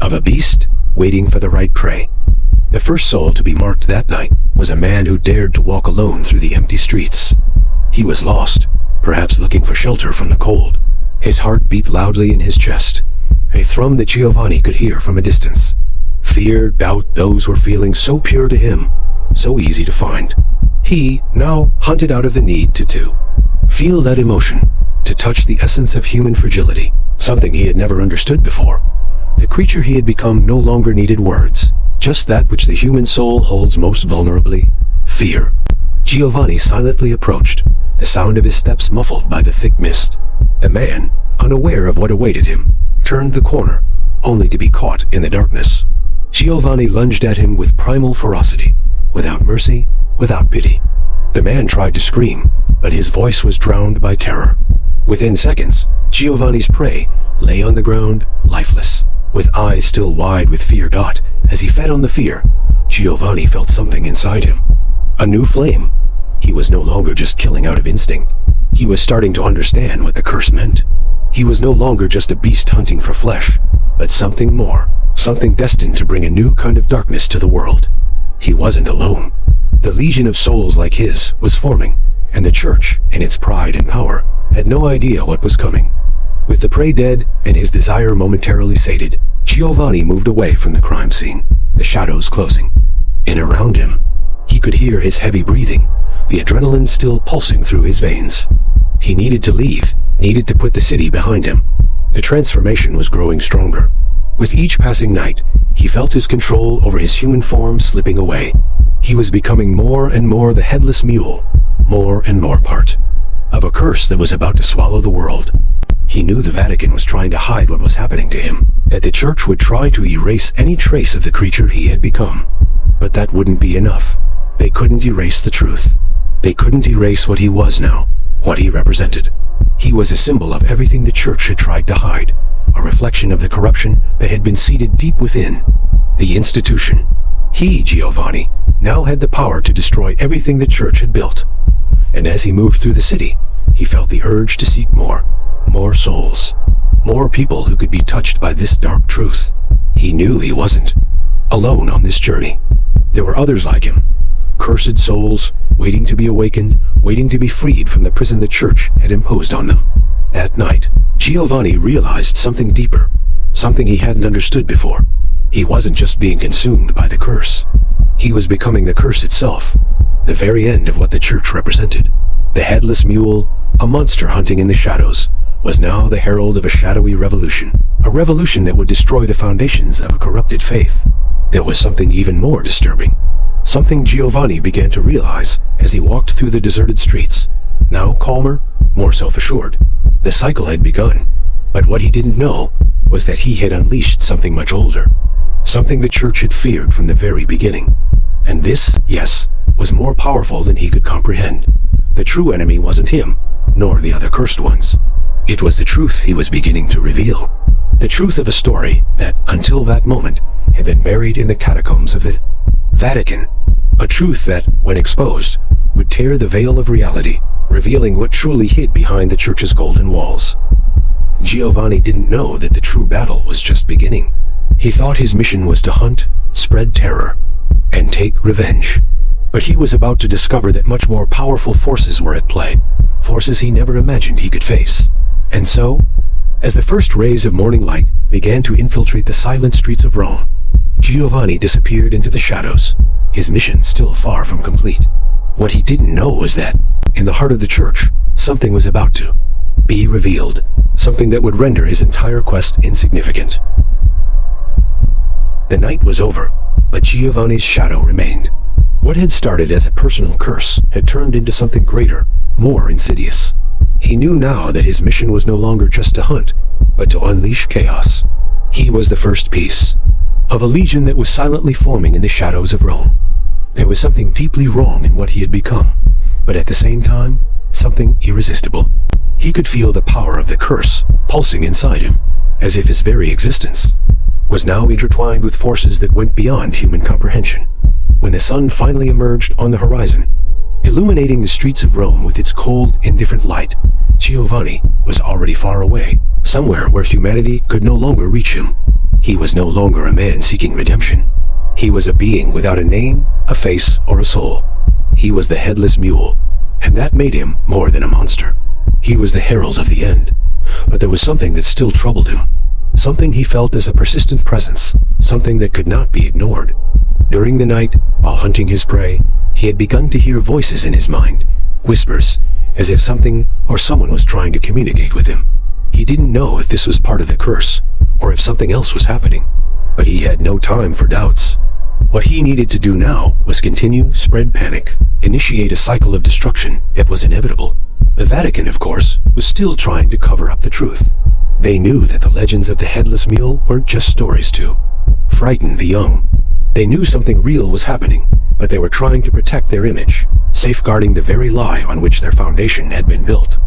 of a beast waiting for the right prey. The first soul to be marked that night was a man who dared to walk alone through the empty streets. He was lost, perhaps looking for shelter from the cold. His heart beat loudly in his chest, a thrum that Giovanni could hear from a distance. Fear, doubt, those were feelings so pure to him, so easy to find. He now hunted out of the need to feel that emotion, to touch the essence of human fragility, something he had never understood before. The creature he had become no longer needed words, just that which the human soul holds most vulnerably, fear. Giovanni silently approached, the sound of his steps muffled by the thick mist. The man, unaware of what awaited him, turned the corner, only to be caught in the darkness. Giovanni lunged at him with primal ferocity, without mercy, without pity. The man tried to scream, but his voice was drowned by terror. Within seconds, Giovanni's prey lay on the ground, lifeless, with eyes still wide with fear. As he fed on the fear, Giovanni felt something inside him. A new flame. He was no longer just killing out of instinct. He was starting to understand what the curse meant. He was no longer just a beast hunting for flesh, but something more, something destined to bring a new kind of darkness to the world. He wasn't alone. The legion of souls like his was forming, and the church, in its pride and power, had no idea what was coming. With the prey dead and his desire momentarily sated, Giovanni moved away from the crime scene, the shadows closing. And around him, he could hear his heavy breathing, the adrenaline still pulsing through his veins. He needed to leave, needed to put the city behind him. The transformation was growing stronger. With each passing night, he felt his control over his human form slipping away. He was becoming more and more the Headless Mule, more and more part of a curse that was about to swallow the world. He knew the Vatican was trying to hide what was happening to him, that the church would try to erase any trace of the creature he had become. But that wouldn't be enough. They couldn't erase the truth. They couldn't erase what he was now, what he represented. He was a symbol of everything the church had tried to hide, a reflection of the corruption that had been seated deep within the institution. He, Giovanni, now had the power to destroy everything the church had built. And as he moved through the city, he felt the urge to seek more souls, more people who could be touched by this dark truth. He knew he wasn't alone on this journey. There were others like him, cursed souls, waiting to be awakened, waiting to be freed from the prison the church had imposed on them. That night, Giovanni realized something deeper, something he hadn't understood before. He wasn't just being consumed by the curse. He was becoming the curse itself, the very end of what the church represented. The Headless Mule, a monster hunting in the shadows, was now the herald of a shadowy revolution, a revolution that would destroy the foundations of a corrupted faith. There was something even more disturbing, something Giovanni began to realize as he walked through the deserted streets, now calmer, more self-assured. The cycle had begun, but what he didn't know was that he had unleashed something much older, something the church had feared from the very beginning. And this, yes, was more powerful than he could comprehend. The true enemy wasn't him, nor the other cursed ones. It was the truth he was beginning to reveal. The truth of a story that, until that moment, had been buried in the catacombs of the Vatican. A truth that, when exposed, would tear the veil of reality, revealing what truly hid behind the church's golden walls. Giovanni didn't know that the true battle was just beginning. He thought his mission was to hunt, spread terror, and take revenge. But he was about to discover that much more powerful forces were at play, forces he never imagined he could face. And so, as the first rays of morning light began to infiltrate the silent streets of Rome, Giovanni disappeared into the shadows, his mission still far from complete. What he didn't know was that, in the heart of the church, something was about to be revealed, something that would render his entire quest insignificant. The night was over, but Giovanni's shadow remained. What had started as a personal curse had turned into something greater, more insidious. He knew now that his mission was no longer just to hunt, but to unleash chaos. He was the first piece of a legion that was silently forming in the shadows of Rome. There was something deeply wrong in what he had become, but at the same time, something irresistible. He could feel the power of the curse pulsing inside him, as if his very existence was now intertwined with forces that went beyond human comprehension. When the sun finally emerged on the horizon, illuminating the streets of Rome with its cold, indifferent light, Giovanni was already far away, somewhere where humanity could no longer reach him. He was no longer a man seeking redemption. He was a being without a name, a face, or a soul. He was the Headless Mule, and that made him more than a monster. He was the herald of the end, but there was something that still troubled him. Something he felt as a persistent presence, something that could not be ignored. During the night, while hunting his prey, he had begun to hear voices in his mind, whispers, as if something or someone was trying to communicate with him. He didn't know if this was part of the curse, or if something else was happening, but he had no time for doubts. What he needed to do now was continue, spread panic, initiate a cycle of destruction that was inevitable. The Vatican, of course, was still trying to cover up the truth. They knew that the legends of the Headless Mule weren't just stories to frighten the young. They knew something real was happening, but they were trying to protect their image, safeguarding the very lie on which their foundation had been built.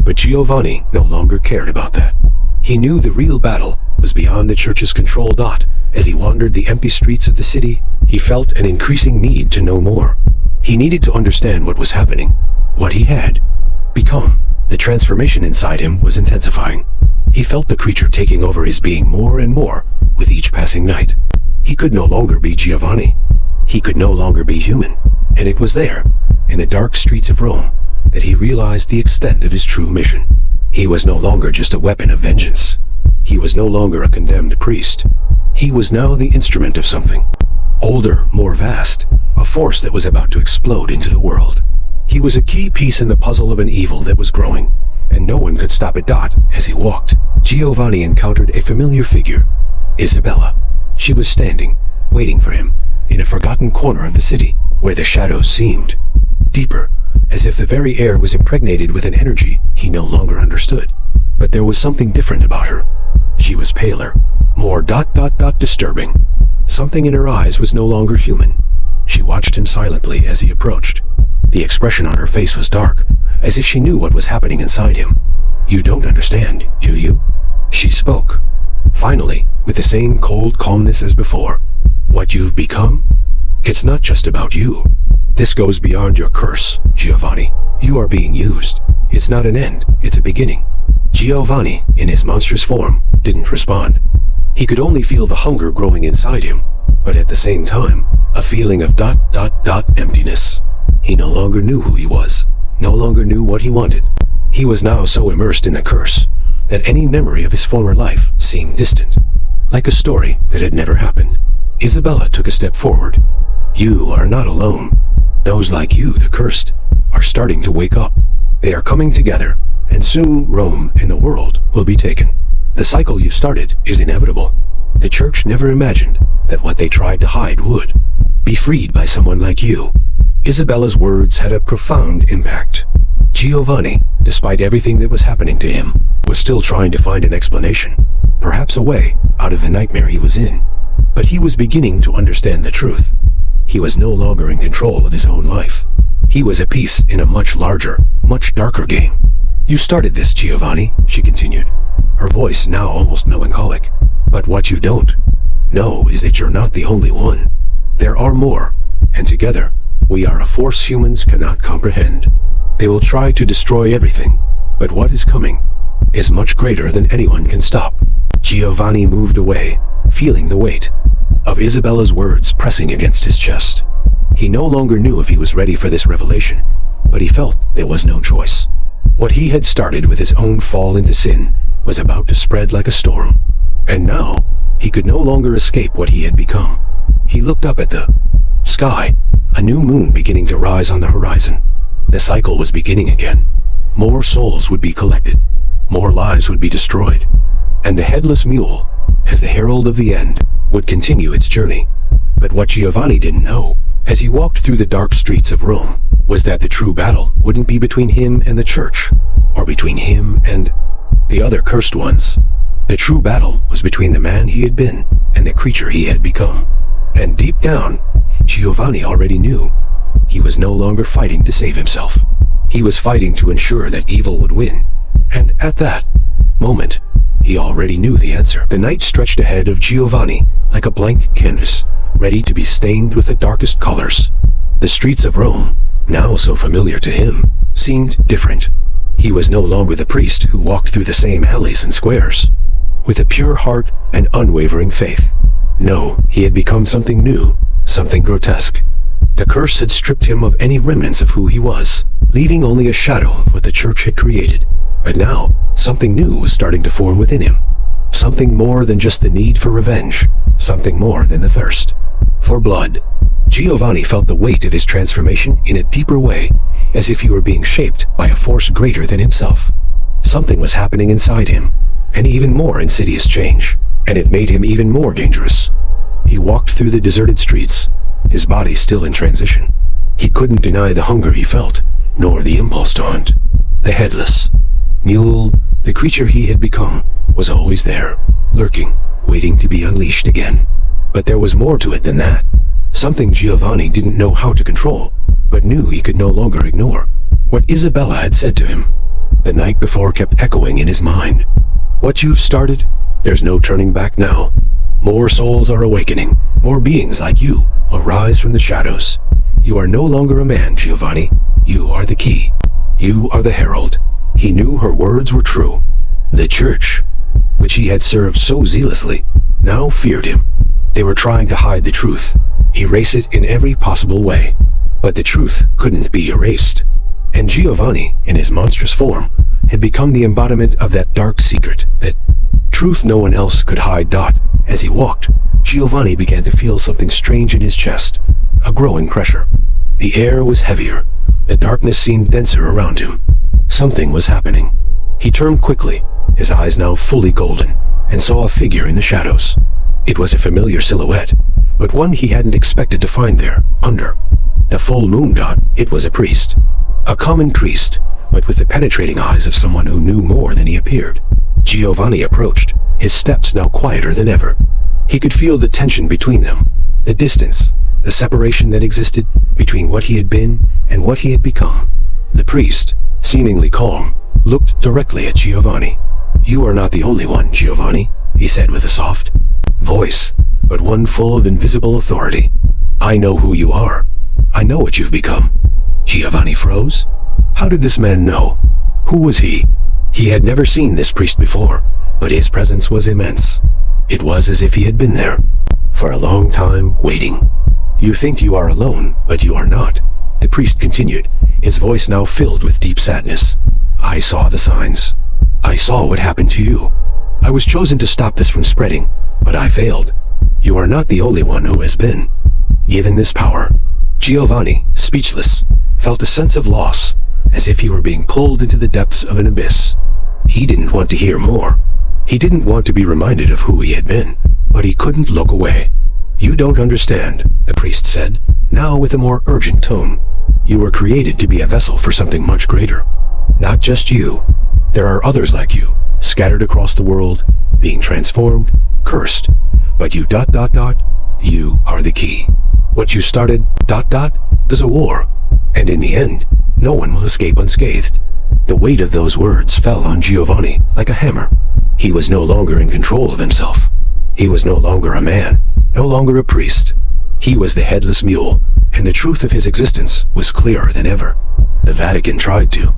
But Giovanni no longer cared about that. He knew the real battle was beyond the church's control. As he wandered the empty streets of the city, he felt an increasing need to know more. He needed to understand what was happening, what he had become. The transformation inside him was intensifying. He felt the creature taking over his being more and more with each passing night. He could no longer be Giovanni. He could no longer be human. And it was there, in the dark streets of Rome, that he realized the extent of his true mission. He was no longer just a weapon of vengeance. He was no longer a condemned priest. He was now the instrument of something older, more vast, a force that was about to explode into the world. He was a key piece in the puzzle of an evil that was growing, and no one could stop it. As he walked, Giovanni encountered a familiar figure, Isabella. She was standing, waiting for him, in a forgotten corner of the city, where the shadows seemed deeper, as if the very air was impregnated with an energy he no longer understood. But there was something different about her. She was paler, more disturbing. Something in her eyes was no longer human. She watched him silently as he approached. The expression on her face was dark, as if she knew what was happening inside him. "You don't understand, do you?" She spoke, finally, with the same cold calmness as before. "What you've become? It's not just about you. This goes beyond your curse, Giovanni. You are being used. It's not an end, it's a beginning." Giovanni, in his monstrous form, didn't respond. He could only feel the hunger growing inside him, but at the same time, a feeling of emptiness. He no longer knew who he was, no longer knew what he wanted. He was now so immersed in the curse that any memory of his former life seemed distant, like a story that had never happened. Isabella took a step forward. "You are not alone. Those like you, the cursed, are starting to wake up. They are coming together, and soon Rome and the world will be taken. The cycle you started is inevitable. The church never imagined that what they tried to hide would be freed by someone like you." Isabella's words had a profound impact. Giovanni, despite everything that was happening to him, was still trying to find an explanation, perhaps a way out of the nightmare he was in. But he was beginning to understand the truth. He was no longer in control of his own life. He was a piece in a much larger, much darker game. "You started this, Giovanni," she continued, her voice now almost melancholic. "But what you don't know is that you're not the only one. There are more, and together, we are a force humans cannot comprehend. They will try to destroy everything, but what is coming is much greater than anyone can stop." Giovanni moved away, feeling the weight of Isabella's words pressing against his chest. He no longer knew if he was ready for this revelation, but he felt there was no choice. What he had started with his own fall into sin was about to spread like a storm. And now, he could no longer escape what he had become. He looked up at the sky, a new moon beginning to rise on the horizon. The cycle was beginning again. More souls would be collected. More lives would be destroyed. And the Headless Mule, as the herald of the end, would continue its journey. But what Giovanni didn't know, as he walked through the dark streets of Rome, was that the true battle wouldn't be between him and the church, or between him and the other cursed ones. The true battle was between the man he had been and the creature he had become. And deep down, Giovanni already knew he was no longer fighting to save himself. He was fighting to ensure that evil would win. And at that moment, he already knew the answer. The night stretched ahead of Giovanni like a blank canvas, ready to be stained with the darkest colors. The streets of Rome, now so familiar to him, seemed different. He was no longer the priest who walked through the same alleys and squares. With a pure heart and unwavering faith, No, he had become something new, something grotesque. The curse had stripped him of any remnants of who he was, leaving only a shadow of what the church had created. But now, something new was starting to form within him. Something more than just the need for revenge. Something more than the thirst for blood. Giovanni felt the weight of his transformation in a deeper way, as if he were being shaped by a force greater than himself. Something was happening inside him, an even more insidious change, and it made him even more dangerous. He walked through the deserted streets, his body still in transition. He couldn't deny the hunger he felt, nor the impulse to hunt. The Headless Mule, the creature he had become, was always there, lurking, waiting to be unleashed again. But there was more to it than that. Something Giovanni didn't know how to control, but knew he could no longer ignore. What Isabella had said to him the night before kept echoing in his mind. What you've started, there's no turning back now. More souls are awakening, more beings like you arise from the shadows. You are no longer a man, Giovanni. You are the key. You are the herald. He knew her words were true. The church, which he had served so zealously, now feared him. They were trying to hide the truth, erase it in every possible way. But the truth couldn't be erased. And Giovanni, in his monstrous form, had become the embodiment of that dark secret, that truth no one else could hide. As he walked, Giovanni began to feel something strange in his chest, a growing pressure. The air was heavier, the darkness seemed denser around him. Something was happening. He turned quickly, his eyes now fully golden, and saw a figure in the shadows. It was a familiar silhouette, but one he hadn't expected to find there, under the full moon. It was a priest. A common priest, but with the penetrating eyes of someone who knew more than he appeared. Giovanni approached, his steps now quieter than ever. He could feel the tension between them, the distance, the separation that existed between what he had been and what he had become. The priest, seemingly calm, looked directly at Giovanni. You are not the only one, Giovanni, he said with a soft voice, but one full of invisible authority. I know who you are. I know what you've become. Giovanni froze. How did this man know? Who was he? He had never seen this priest before, but his presence was immense. It was as if he had been there for a long time, waiting. You think you are alone, but you are not, the priest continued, his voice now filled with deep sadness. I saw the signs. I saw what happened to you. I was chosen to stop this from spreading, but I failed. You are not the only one who has been given this power. Giovanni, speechless, felt a sense of loss, as if he were being pulled into the depths of an abyss. He didn't want to hear more. He didn't want to be reminded of who he had been, but he couldn't look away. You don't understand, the priest said, now with a more urgent tone. You were created to be a vessel for something much greater. Not just you. There are others like you, scattered across the world, being transformed, cursed. But you ... you are the key. What you started ... does a war. And in the end, no one will escape unscathed. The weight of those words fell on Giovanni like a hammer. He was no longer in control of himself. He was no longer a man, no longer a priest. He was the Headless Mule, and the truth of his existence was clearer than ever. The Vatican tried to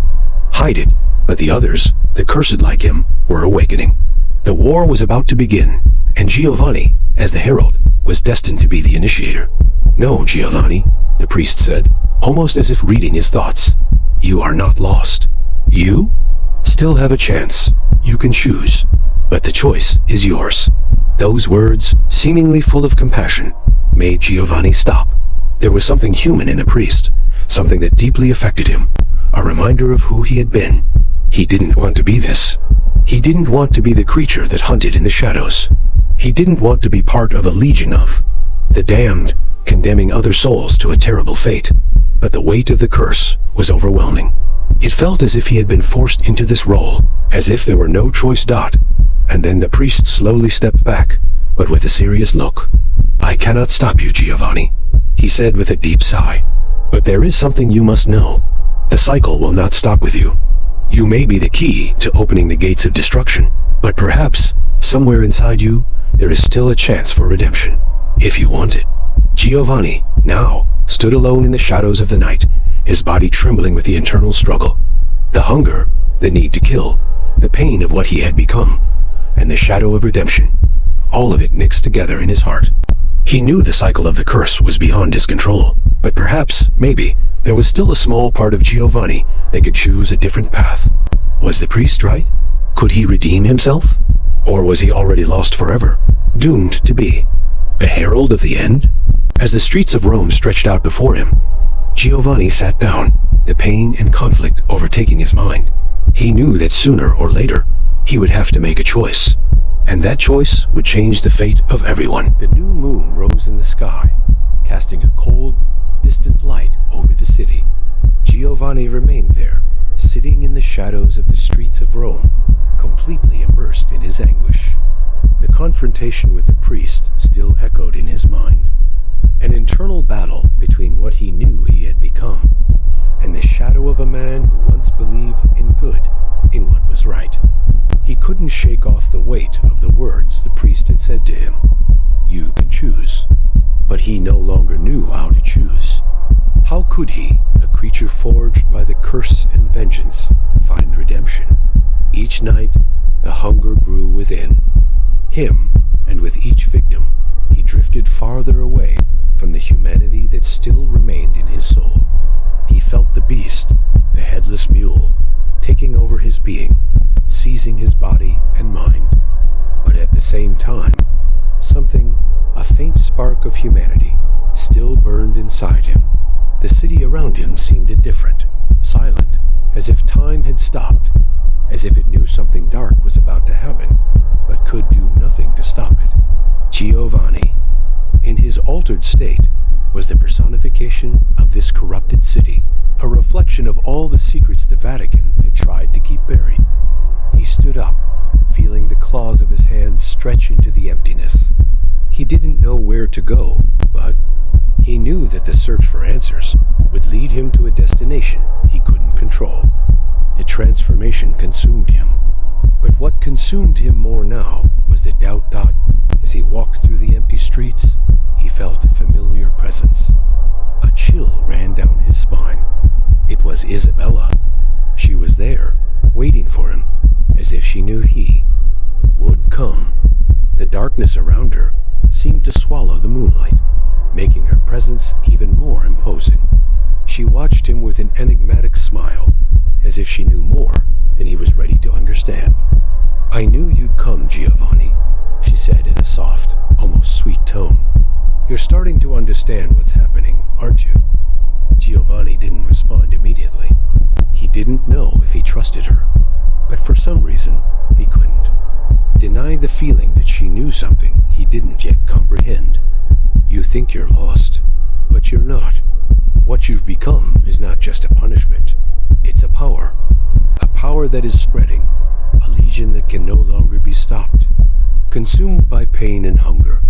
hide it, but the others, the cursed like him, were awakening. The war was about to begin, and Giovanni, as the herald, was destined to be the initiator. No, Giovanni, the priest said, almost as if reading his thoughts. You are not lost. You still have a chance. You can choose, but the choice is yours. Those words, seemingly full of compassion, made Giovanni stop. There was something human in the priest, something that deeply affected him, a reminder of who he had been. He didn't want to be this. He didn't want to be the creature that hunted in the shadows. He didn't want to be part of a legion of the damned, condemning other souls to a terrible fate. But the weight of the curse was overwhelming. It felt as if he had been forced into this role, as if there were no choice. And then the priest slowly stepped back, but with a serious look. I cannot stop you, Giovanni, he said with a deep sigh. But there is something you must know. The cycle will not stop with you. You may be the key to opening the gates of destruction, but perhaps, somewhere inside you, there is still a chance for redemption, if you want it. Giovanni, now, stood alone in the shadows of the night, his body trembling with the internal struggle. The hunger, the need to kill, the pain of what he had become, and the shadow of redemption. all of it mixed together in his heart. He knew the cycle of the curse was beyond his control, but perhaps, maybe, there was still a small part of Giovanni that could choose a different path. Was the priest right? Could he redeem himself? Or was he already lost forever, doomed to be a herald of the end? As the streets of Rome stretched out before him, Giovanni sat down, the pain and conflict overtaking his mind. He knew that sooner or later, he would have to make a choice. And that choice would change the fate of everyone. The new moon rose in the sky, casting a cold, distant light over the city. Giovanni remained there, sitting in the shadows of the streets of Rome, completely immersed in his anguish. The confrontation with the priest still echoed in his mind. An internal battle between what he knew he had become and the shadow of a man who once believed in good, in what was right. He couldn't shake off the weight of the words the priest had said to him. You can choose. But he no longer knew how to choose. How could he, a creature forged by the curse and vengeance, find redemption? Each night, the hunger grew within him, and with each victim, he drifted farther away from the humanity that still remained in his soul. He felt the beast, the headless mule, taking over his being, seizing his body and mind. But at the same time, something, a faint spark of humanity, still burned inside him. The city around him seemed indifferent, silent, as if time had stopped, as if it knew something dark was about to happen, but could do nothing to stop it. Giovanni, in his altered state, was the personification of this corrupted city, a reflection of all the secrets the Vatican had tried to keep buried. He stood up, feeling the claws of his hands stretch into the emptiness. He didn't know where to go, but he knew that the search for answers would lead him to a destination he couldn't control. The transformation consumed him. But what consumed him more now was the doubt that, as he walked through the empty streets, he felt a familiar presence. A chill ran down his spine. It was Isabella. She was there, waiting for him, as if she knew he would come. The darkness around her seemed to swallow the moonlight, making her presence even more imposing. She watched him with an enigmatic smile, as if she knew more than he was ready to understand. I knew you'd come, Giovanni, she said in a soft, almost sweet tone. You're starting to understand what's happening, aren't you? Giovanni didn't respond immediately. He didn't know if he trusted her, but for some reason, he couldn't deny the feeling that she knew something he didn't yet comprehend. You think you're lost, but you're not. What you've become is not just a punishment. It's a power that is spreading, a legion that can no longer be stopped. Consumed by pain and hunger,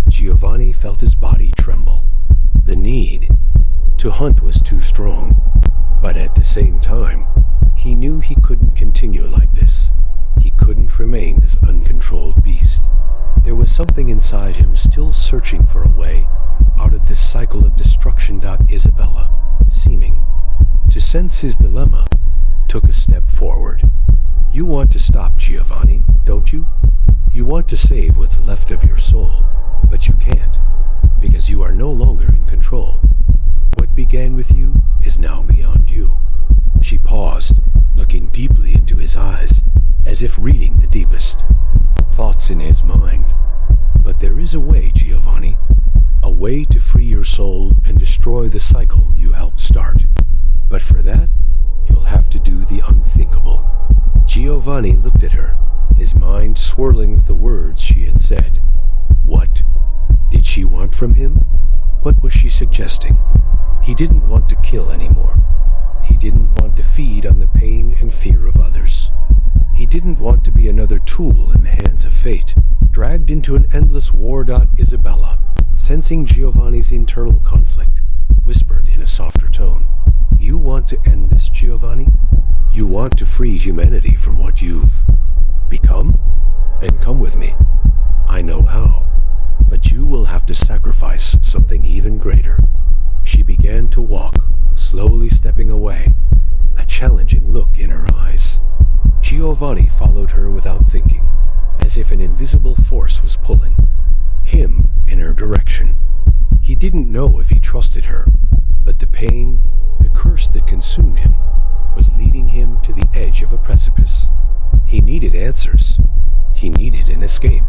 Giovanni felt his body tremble. The need to hunt was too strong, but at the same time, he knew he couldn't continue like this. He couldn't remain this uncontrolled beast. There was something inside him still searching for a way out of this cycle of destruction. Isabella, seeming to sense his dilemma, took a step forward. You want to stop Giovanni, don't you? You want to save what's left of your soul, but you can't, because you are no longer in control. What began with you is now beyond you. She paused, looking deeply into his eyes, as if reading the deepest thoughts in his mind. But there is a way, Giovanni, a way to free your soul and destroy the cycle you helped start. But for that, you'll have to do the unthinkable. Giovanni looked at her, his mind swirling with the words she had said. What did she want from him? What was she suggesting? He didn't want to kill anymore. He didn't want to feed on the pain and fear of others. He didn't want to be another tool in the hands of fate, dragged into an endless war. Isabella, sensing Giovanni's internal conflict, whispered in a softer tone. You want to end this, Giovanni? You want to free humanity from what you've become? Then come with me. I know how, but you will have to sacrifice something even greater. She began to walk, slowly stepping away, a challenging look in her eyes. Giovanni followed her without thinking, as if an invisible force was pulling. him in her direction. He didn't know if he trusted her, but the pain, the curse that consumed him, was leading him to the edge of a precipice. He needed answers. He needed an escape.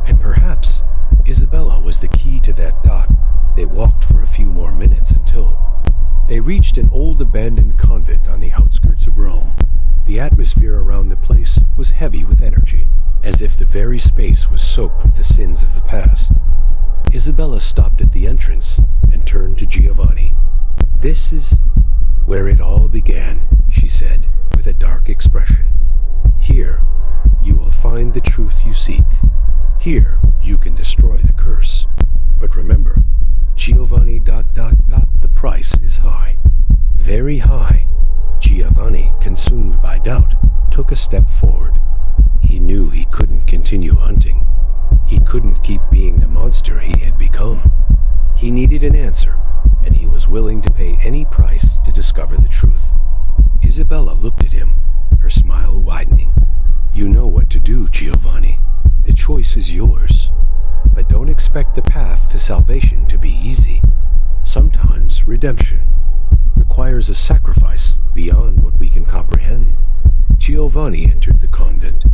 And perhaps Isabella was the key to that dot. They walked for a few more minutes until they reached an old abandoned convent on the outskirts of Rome. The atmosphere around the place was heavy with energy, as if the very space was soaked with the sins of the past. Isabella stopped at the entrance and turned to Giovanni. "This is where it all began," she said, with a dark expression. "Here, you will find the truth you seek. Here, you can destroy the curse. But remember, Giovanni... the price is high. Very high." Giovanni, consumed by doubt, took a step forward. He knew he couldn't continue hunting. He couldn't keep being the monster he had become. He needed an answer, and he was willing to pay any price to discover the truth. Isabella looked at him, her smile widening. "You know what to do, Giovanni. The choice is yours. But don't expect the path to salvation to be easy. Sometimes redemption requires a sacrifice beyond what we can comprehend." Giovanni entered the convent,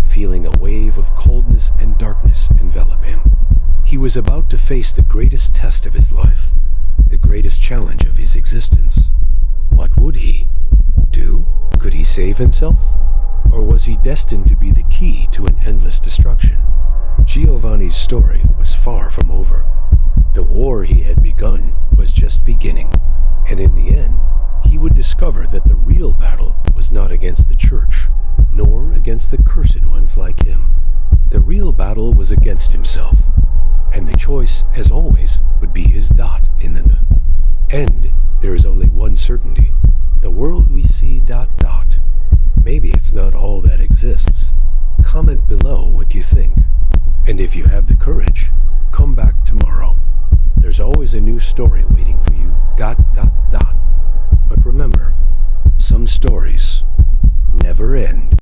feeling a wave of coldness and darkness envelop him. He was about to face the greatest test of his life, the greatest challenge of his existence. What would he do? Could he save himself? Or was he destined to be the key to an endless destruction? Giovanni's story was far from over. The war he had begun was just beginning, and in the end, he would discover that the real battle was not against the church, nor against the cursed ones like him. The real battle was against himself, and the choice, as always, would be his dot in the end. There is only one certainty. The world we see... Maybe it's not all that exists. Comment below what you think. And if you have the courage, come back tomorrow. There's always a new story waiting for you... But remember, some stories never end.